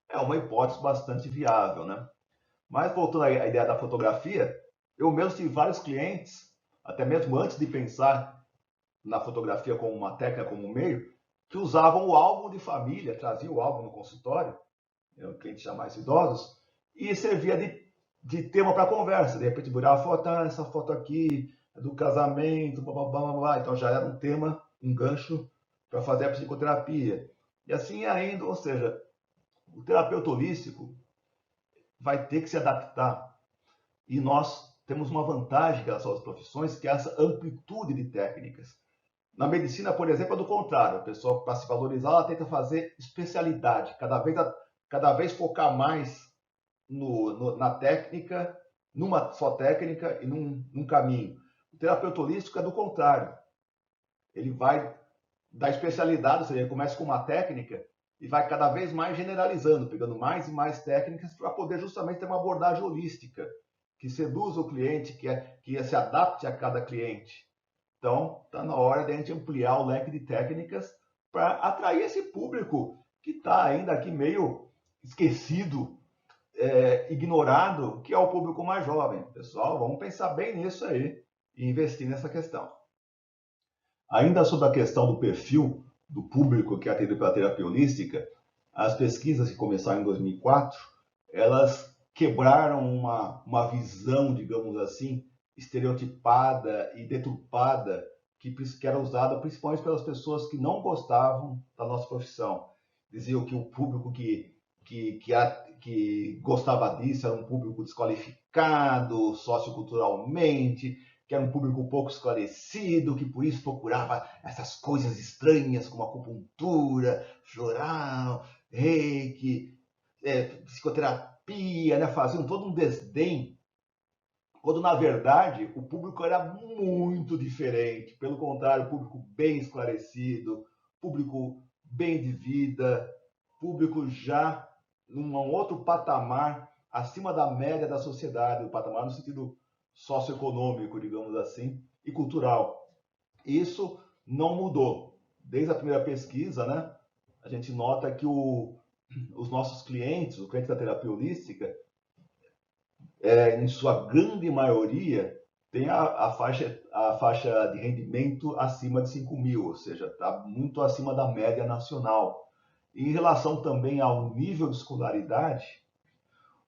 É uma hipótese bastante viável, né? Mas voltando à ideia da fotografia, eu mesmo tive vários clientes, até mesmo antes de pensar na fotografia como uma técnica, como um meio, que usavam o álbum de família, traziam o álbum no consultório, clientes já mais idosos, e servia de tema para conversa. De repente, virar a foto, essa foto aqui é do casamento, blá, blá, blá, blá. Então já era um tema, um gancho para fazer a psicoterapia. E assim ainda, ou seja, o terapeuta holístico vai ter que se adaptar. E nós temos uma vantagem em relação às profissões, que é essa amplitude de técnicas. Na medicina, por exemplo, é do contrário. A pessoa, para se valorizar, ela tenta fazer especialidade, cada vez focar mais na técnica, numa só técnica e num caminho. O terapeuta holístico é do contrário. Ele vai da especialidade, ou seja, ele começa com uma técnica e vai cada vez mais generalizando, pegando mais e mais técnicas para poder justamente ter uma abordagem holística, que seduza o cliente, que se adapte a cada cliente. Então, está na hora de a gente ampliar o leque de técnicas para atrair esse público que está ainda aqui meio esquecido, ignorado, que é o público mais jovem. Pessoal, vamos pensar bem nisso aí e investir nessa questão. Ainda sobre a questão do perfil do público que é atendido pela terapia holística, as pesquisas que começaram em 2004, elas quebraram uma visão, digamos assim, estereotipada e deturpada que era usada principalmente pelas pessoas que não gostavam da nossa profissão. Diziam que o público que gostava disso era um público desqualificado socioculturalmente, que era um público pouco esclarecido, que por isso procurava essas coisas estranhas como acupuntura, floral, reiki, psicoterapia, né? Faziam todo um desdém, quando na verdade o público era muito diferente. Pelo contrário, público bem esclarecido, público bem de vida, público já num outro patamar acima da média da sociedade, o patamar no sentido socioeconômico, digamos assim, e cultural. Isso não mudou. Desde a primeira pesquisa, né, a gente nota que os nossos clientes, os clientes da terapia holística, em sua grande maioria, tem a faixa de rendimento acima de 5 mil, ou seja, está muito acima da média nacional. Em relação também ao nível de escolaridade,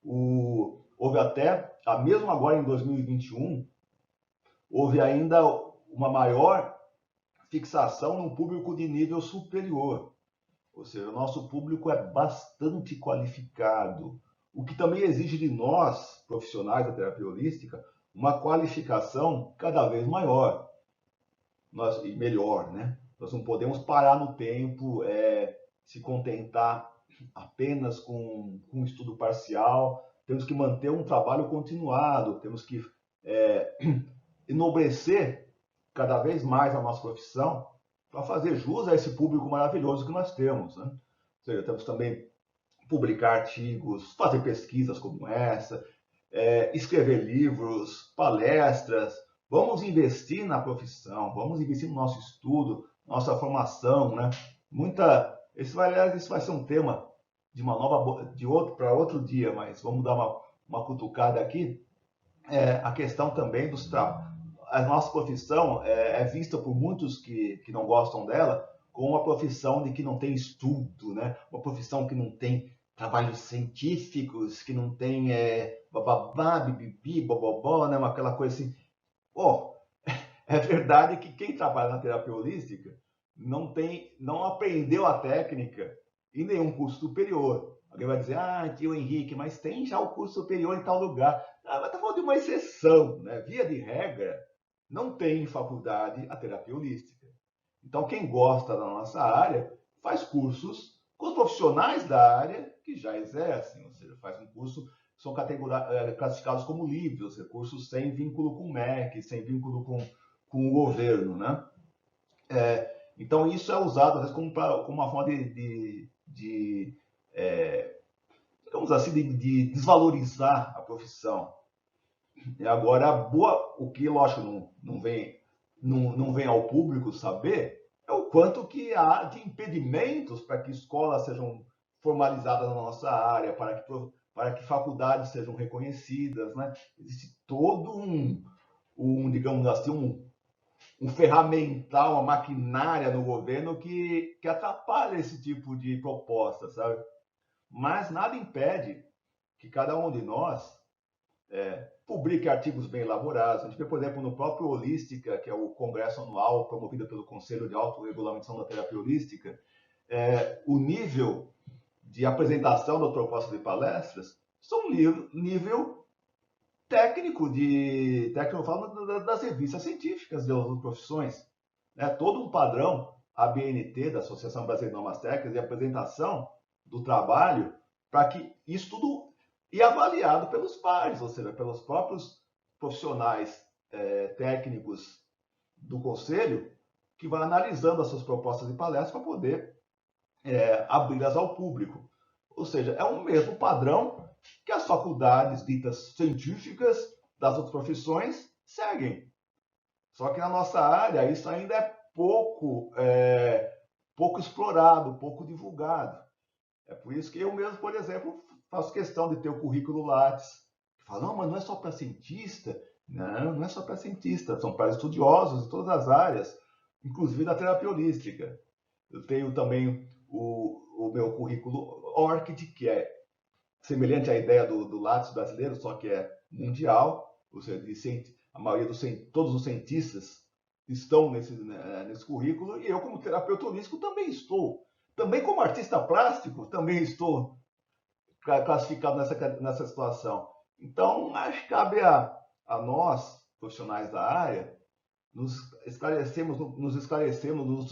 houve até, mesmo agora em 2021, houve ainda uma maior fixação no público de nível superior. Ou seja, o nosso público é bastante qualificado, o que também exige de nós, profissionais da terapia holística, uma qualificação cada vez maior e melhor, né? Nós não podemos parar no tempo, se contentar apenas com um estudo parcial, temos que manter um trabalho continuado, temos que enobrecer cada vez mais a nossa profissão para fazer jus a esse público maravilhoso que nós temos, né? Ou seja, temos também publicar artigos, fazer pesquisas como essa, escrever livros, palestras. Vamos investir na profissão, vamos investir no nosso estudo, nossa formação, né? Esse vai ser um tema de uma nova, para outro dia, mas vamos dar uma cutucada aqui. A questão também a nossa profissão é vista por muitos que não gostam dela como uma profissão de que não tem estudo, né? Uma profissão que não tem trabalhos científicos, que não tem bababá, bibibi, bobobó, né? Aquela coisa assim. É verdade que quem trabalha na terapia holística não aprendeu a técnica em nenhum curso superior. Alguém vai dizer, tio Henrique, mas tem já o curso superior em tal lugar. Mas está falando de uma exceção, né? Via de regra, não tem faculdade a terapia holística. Então, quem gosta da nossa área faz cursos com os profissionais da área que já exercem, ou seja, faz um curso, são classificados como livres, ou seja, cursos sem vínculo com o MEC, sem vínculo com o governo, né? Então, isso é usado, às vezes, como uma forma digamos assim, de desvalorizar a profissão. E agora, o que, lógico, não vem ao público saber é o quanto que há de impedimentos para que escolas sejam formalizadas na nossa área, para que faculdades sejam reconhecidas, né? Existe todo digamos assim, um ferramental, uma maquinária no governo que atrapalha esse tipo de proposta, sabe? Mas nada impede que cada um de nós publique artigos bem elaborados. A gente vê, por exemplo, no próprio Holística, que é o congresso anual promovido pelo Conselho de Autorregulamentação da Terapia Holística, o nível de apresentação das propostas de palestras são nível técnico eu falo das revistas científicas de outras profissões. Todo um padrão ABNT, da Associação Brasileira de Normas Técnicas, de apresentação do trabalho, para que isso tudo e avaliado pelos pares, ou seja, pelos próprios profissionais técnicos do Conselho, que vão analisando as suas propostas de palestras para poder abri-las ao público. Ou seja, é o mesmo padrão que as faculdades ditas científicas das outras profissões seguem. Só que na nossa área isso ainda é pouco explorado, pouco divulgado. É por isso que eu mesmo, por exemplo, faço questão de ter o currículo Lattes. Falo, mas não é só para cientista. Não é só para cientista, são para estudiosos de todas as áreas, inclusive da terapia holística. Eu tenho também o meu currículo ORCID, que é semelhante à ideia do Lattes brasileiro, só que é mundial, ou seja, a maioria todos os cientistas estão nesse currículo, e eu, como terapeuta holístico, também estou. Também como artista plástico, também estou classificado nessa situação. Então, acho que cabe a nós, profissionais da área, nos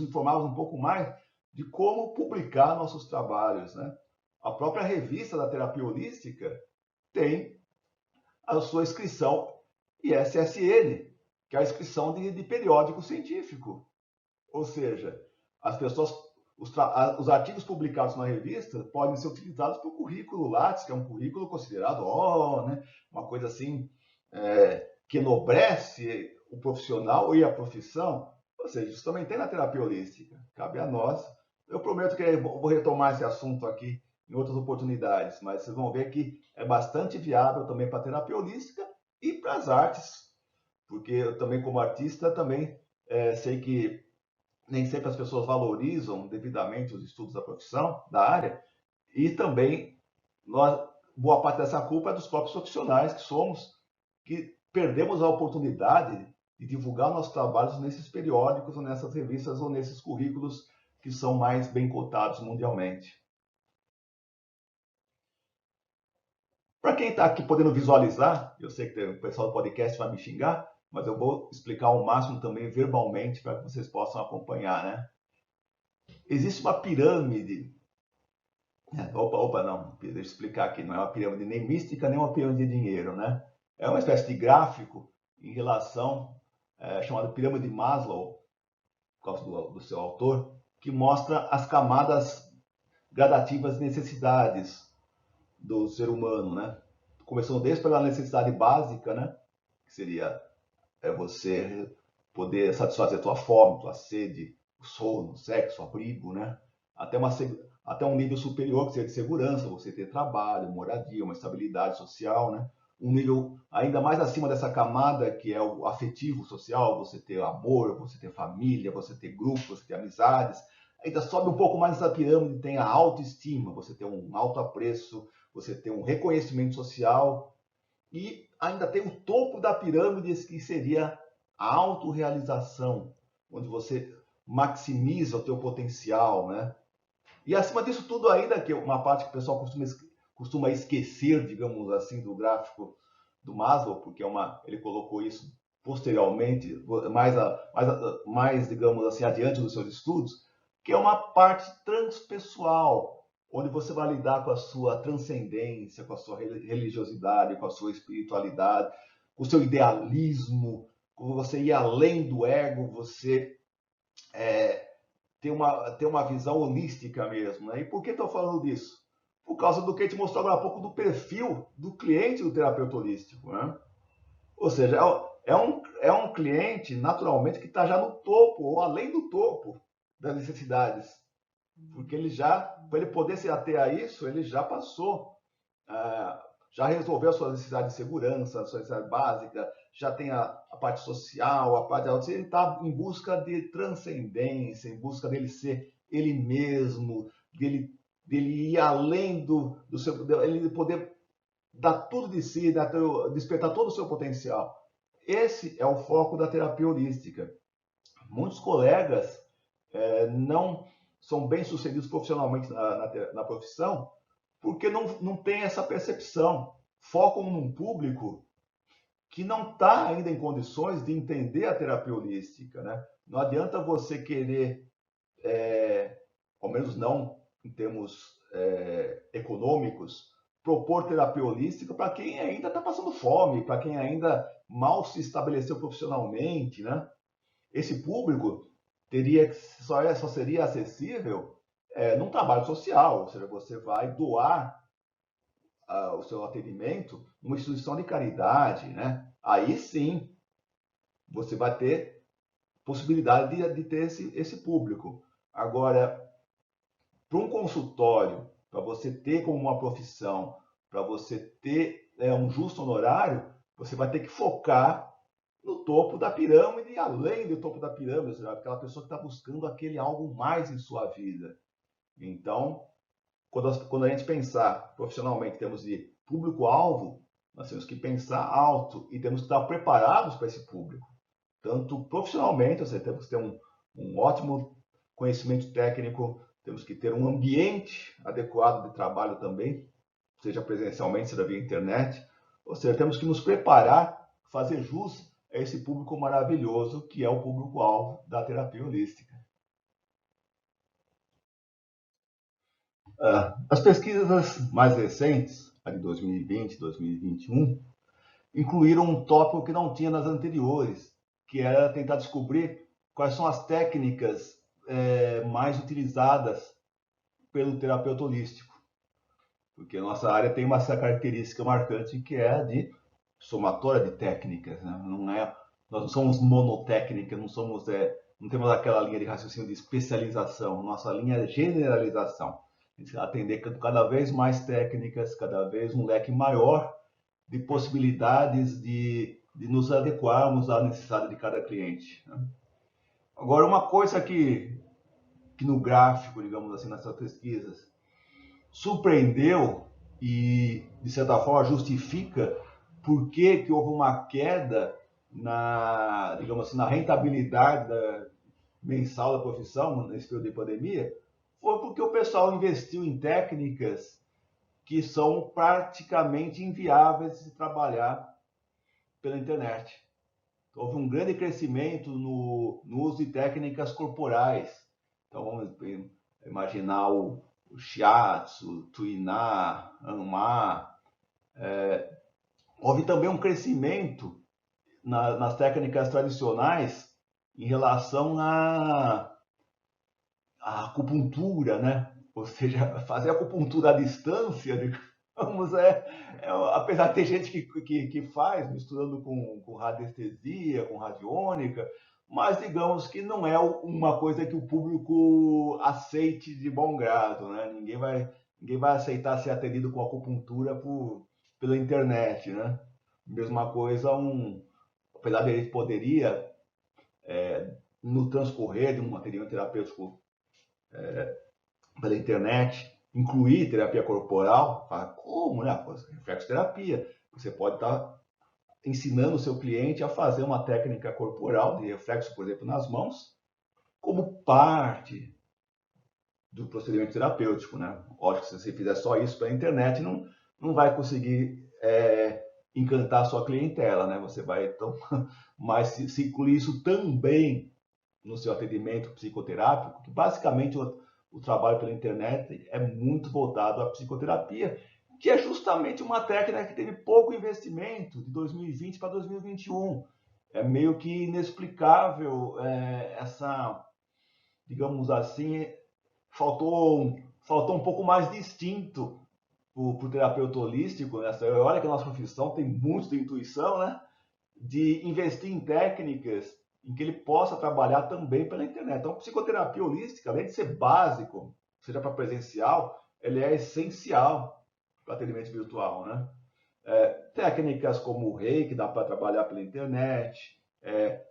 informarmos um pouco mais de como publicar nossos trabalhos, né? A própria revista da terapia holística tem a sua inscrição ISSN, que é a inscrição de periódico científico. Ou seja, as pessoas, os artigos publicados na revista podem ser utilizados para o currículo Lattes, que é um currículo considerado né, uma coisa assim que enobrece o profissional e a profissão. Ou seja, isso também tem na terapia holística. Cabe a nós. Eu prometo que eu vou retomar esse assunto aqui em outras oportunidades, mas vocês vão ver que é bastante viável também para a terapia holística e para as artes, porque eu também, como artista, também sei que nem sempre as pessoas valorizam devidamente os estudos da profissão, da área, e também boa parte dessa culpa é dos próprios profissionais que perdemos a oportunidade de divulgar nossos trabalhos nesses periódicos, ou nessas revistas, ou nesses currículos que são mais bem cotados mundialmente. Para quem está aqui podendo visualizar, eu sei que o pessoal do podcast vai me xingar, mas eu vou explicar ao máximo também verbalmente para que vocês possam acompanhar, né? Existe uma pirâmide. Não, deixa eu explicar aqui. Não é uma pirâmide nem mística, nem uma pirâmide de dinheiro, né? É uma espécie de gráfico em relação, chamado pirâmide de Maslow, por causa do seu autor, que mostra as camadas gradativas necessidades do ser humano, né? Começando desde pela necessidade básica, né? Que seria você poder satisfazer a tua fome, tua sede, o sono, o sexo, o abrigo, né? Até um nível superior, que seria de segurança, você ter trabalho, moradia, uma estabilidade social, né? Um nível ainda mais acima dessa camada, que é o afetivo social, você ter amor, você ter família, você ter grupo, você ter amizades. Ainda sobe um pouco mais essa pirâmide, tem a autoestima, você ter um autoapreço, você ter um reconhecimento social, e ainda tem o topo da pirâmide, que seria a autorrealização, onde você maximiza o teu potencial, né? E acima disso tudo ainda, que é uma parte que o pessoal costuma esquecer, digamos assim, do gráfico do Maslow, porque ele colocou isso posteriormente, mais, digamos assim, adiante dos seus estudos, que é uma parte transpessoal, onde você vai lidar com a sua transcendência, com a sua religiosidade, com a sua espiritualidade, com o seu idealismo, com você ir além do ego, você ter uma visão holística mesmo, né? E por que estou falando disso? Por causa do que a gente mostrou agora há pouco do perfil do cliente do terapeuta holístico, né? Ou seja, é um cliente, naturalmente, que está já no topo, ou além do topo das necessidades. Porque para ele poder se ater a isso, ele já passou, já resolveu as suas necessidades de segurança, a sua necessidade básica, já tem a parte social, a parte... Ele está em busca de transcendência, em busca dele ser ele mesmo, dele ir além do seu... ele poder dar tudo de si, despertar todo o seu potencial. Esse é o foco da terapia holística. Muitos colegas não são bem-sucedidos profissionalmente na profissão porque não tem essa percepção. Focam num público que não está ainda em condições de entender a terapia holística, né? Não adianta você querer, ao menos não em termos econômicos, propor terapia holística para quem ainda está passando fome, para quem ainda mal se estabeleceu profissionalmente, né? Esse público só seria acessível num trabalho social, ou seja, você vai doar o seu atendimento numa instituição de caridade, né? Aí sim você vai ter possibilidade de ter esse público. Agora, para um consultório, para você ter como uma profissão, para você ter um justo honorário, você vai ter que focar no topo da pirâmide e além do topo da pirâmide, ou seja, aquela pessoa que está buscando aquele algo mais em sua vida. Então, quando a gente pensar profissionalmente em termos de público-alvo, nós temos que pensar alto e temos que estar preparados para esse público. Tanto profissionalmente, ou seja, temos que ter um ótimo conhecimento técnico, temos que ter um ambiente adequado de trabalho também, seja presencialmente, seja via internet. Ou seja, temos que nos preparar, fazer jus a esse público maravilhoso que é o público-alvo da terapia holística. As pesquisas mais recentes, a de 2020, 2021, incluíram um tópico que não tinha nas anteriores, que era tentar descobrir quais são as técnicas mais utilizadas pelo terapeuta holístico. Porque a nossa área tem essa característica marcante que é a de somatória de técnicas. Né? Nós não somos monotécnica, não temos aquela linha de raciocínio de especialização. Nossa linha é generalização. Atender cada vez mais técnicas, cada vez um leque maior de possibilidades de nos adequarmos à necessidade de cada cliente. Né? Agora, uma coisa que no gráfico, digamos assim, nessas pesquisas, surpreendeu e, de certa forma, justifica por que houve uma queda digamos assim, na rentabilidade mensal da profissão nesse período de pandemia, foi porque o pessoal investiu em técnicas que são praticamente inviáveis de trabalhar pela internet. Houve um grande crescimento no uso de técnicas corporais. Então, vamos imaginar o shiatsu, tuiná, anma. Houve também um crescimento nas técnicas tradicionais em relação à acupuntura, né? Ou seja, fazer acupuntura à distância, digamos, apesar de ter gente que faz, misturando com radiestesia, com radiônica, mas digamos que não é uma coisa que o público aceite de bom grado, né? Ninguém vai aceitar ser atendido com acupuntura pela internet, né? Mesma coisa, apesar de ele poderia, no transcorrer de um atendimento terapêutico pela internet, incluir terapia corporal, como, né? Reflexoterapia. Você pode estar ensinando o seu cliente a fazer uma técnica corporal de reflexo, por exemplo, nas mãos, como parte do procedimento terapêutico, né? Lógico, se você fizer só isso pela internet, não vai conseguir encantar a sua clientela, né? Você vai, então, mas se incluir isso também no seu atendimento psicoterápico, que basicamente o trabalho pela internet é muito voltado à psicoterapia, que é justamente uma técnica que teve pouco investimento de 2020 para 2021. É meio que inexplicável digamos assim, faltou um pouco mais de instinto para o terapeuta holístico. Né? Olha que a nossa profissão tem muito de intuição, né? De investir em técnicas em que ele possa trabalhar também pela internet. Então, psicoterapia holística, além de ser básico, seja para presencial, ele é essencial para o atendimento virtual, né? Técnicas como o reiki, dá para trabalhar pela internet,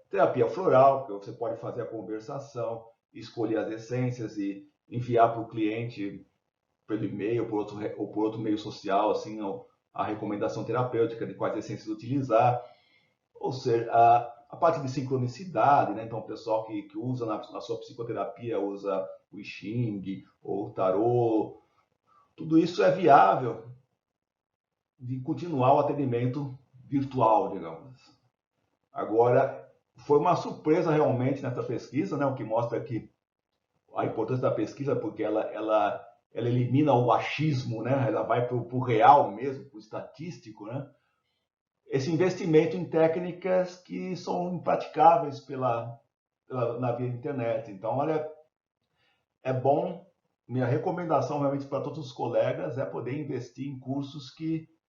terapia floral, que você pode fazer a conversação, escolher as essências e enviar para o cliente pelo e-mail ou por outro meio social, assim, a recomendação terapêutica de quais essências utilizar. Ou seja, a parte de sincronicidade, né? Então, o pessoal que usa na sua psicoterapia, usa o I Ching ou o Tarô, tudo isso é viável de continuar o atendimento virtual, digamos. Agora, foi uma surpresa realmente nessa pesquisa, né? O que mostra que a importância da pesquisa, porque ela elimina o achismo, né? Ela vai para o real mesmo, para o estatístico, né? Esse investimento em técnicas que são impraticáveis na via internet. Então, olha, é bom, minha recomendação realmente para todos os colegas é poder investir em cursos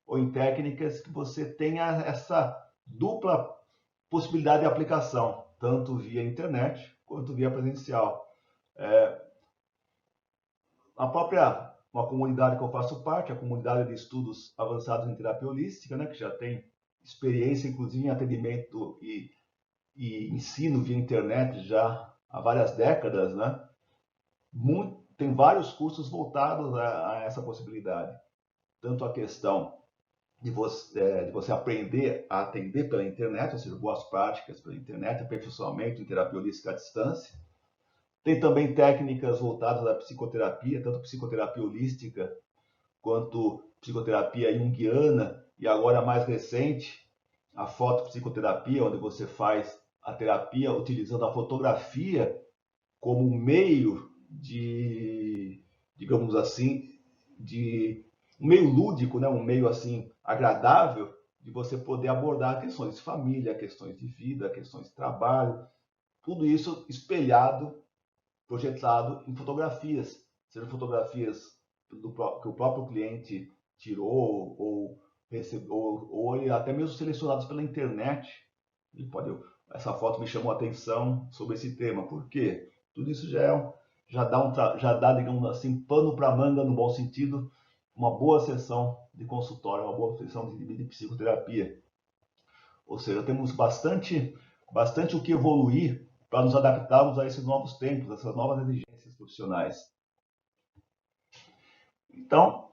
ou em técnicas que você tenha essa dupla possibilidade de aplicação, tanto via internet quanto via presencial. Uma comunidade que eu faço parte, a comunidade de estudos avançados em terapia holística, né, que já tem experiência, inclusive, em atendimento e ensino via internet já há várias décadas, né? Tem vários cursos voltados a essa possibilidade. Tanto a questão de você aprender a atender pela internet, ou seja, boas práticas pela internet, aperfeiçoamento em terapia holística à distância. Tem também técnicas voltadas à psicoterapia, tanto psicoterapia holística quanto psicoterapia junguiana, e agora mais recente, a fotopsicoterapia, onde você faz a terapia utilizando a fotografia como meio digamos assim, um meio lúdico, né? Um meio assim agradável de você poder abordar questões de família, questões de vida, questões de trabalho, tudo isso espelhado, projetado em fotografias, sejam fotografias que o próprio cliente tirou ou ele até mesmo selecionados pela internet. Essa foto me chamou a atenção sobre esse tema. Por quê? Tudo isso já dá, digamos assim, pano para manga, no bom sentido, uma boa sessão de consultório, uma boa sessão de psicoterapia. Ou seja, temos bastante o que evoluir para nos adaptarmos a esses novos tempos, a essas novas exigências profissionais. Então,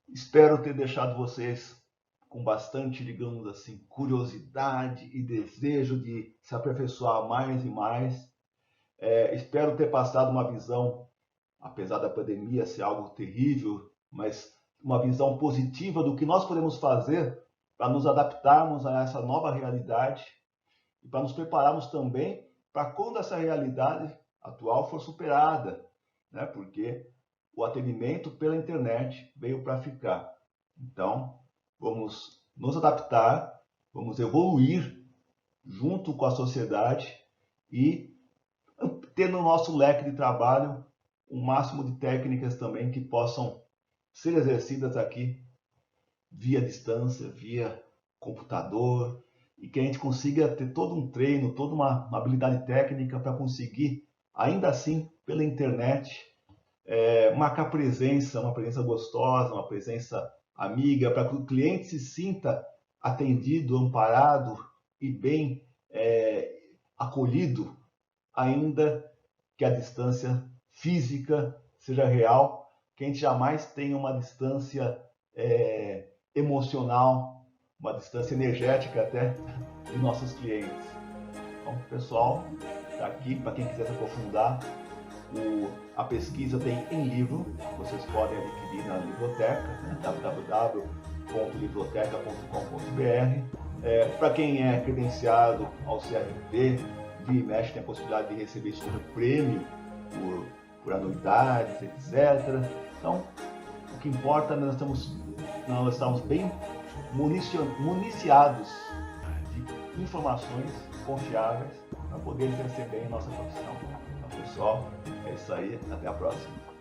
espero ter deixado vocês com bastante, digamos assim, curiosidade e desejo de se aperfeiçoar mais e mais. Espero ter passado uma visão, apesar da pandemia ser algo terrível, mas uma visão positiva do que nós podemos fazer para nos adaptarmos a essa nova realidade e para nos prepararmos também para quando essa realidade atual for superada, né? Porque o atendimento pela internet veio para ficar. Então, vamos nos adaptar, vamos evoluir junto com a sociedade e ter no nosso leque de trabalho um máximo de técnicas também que possam ser exercidas aqui via distância, via computador, e que a gente consiga ter todo um treino, toda uma habilidade técnica para conseguir, ainda assim, pela internet, marcar presença, uma presença gostosa, uma presença amiga, para que o cliente se sinta atendido, amparado e bem acolhido, ainda que a distância física seja real, que a gente jamais tenha uma distância emocional, uma distância energética até dos nossos clientes. Então, pessoal, está aqui para quem quiser se aprofundar. A pesquisa tem em livro, vocês podem adquirir na biblioteca, né? www.biblioteca.com.br. Para quem é credenciado ao CRP, via e mexe tem a possibilidade de receber isso como prêmio por anuidades, etc. Então, o que importa é que nós estamos bem municiados de informações confiáveis para poder exercer bem a nossa profissão. Então, pessoal, é isso aí. Até a próxima.